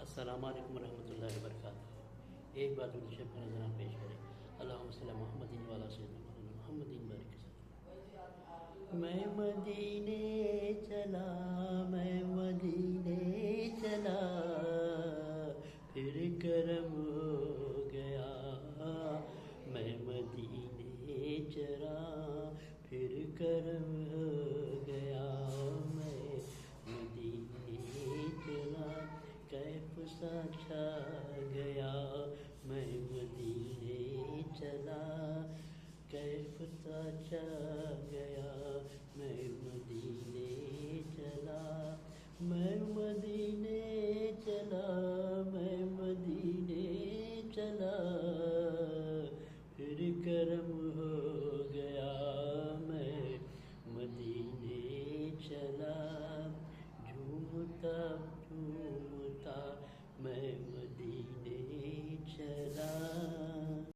السلام علیکم ورحمۃ اللہ وبرکاتہ۔ ایک بات شب کا نظرانہ پیش کریں۔ اللہم صلی محمد والا سیدنا محمد بارک وسلم۔ میں مدینے چلا، میں مدینے چلا، پھر کرم ہو گیا۔ میں مدینے چلا، پھر کرم ہو گیا۔ میں مدینے چلا، کیف سا چھا گیا۔ میں مدینے چلا، کیف سا چھا گیا۔ میں مدینے چلا، میں مدینے چلا،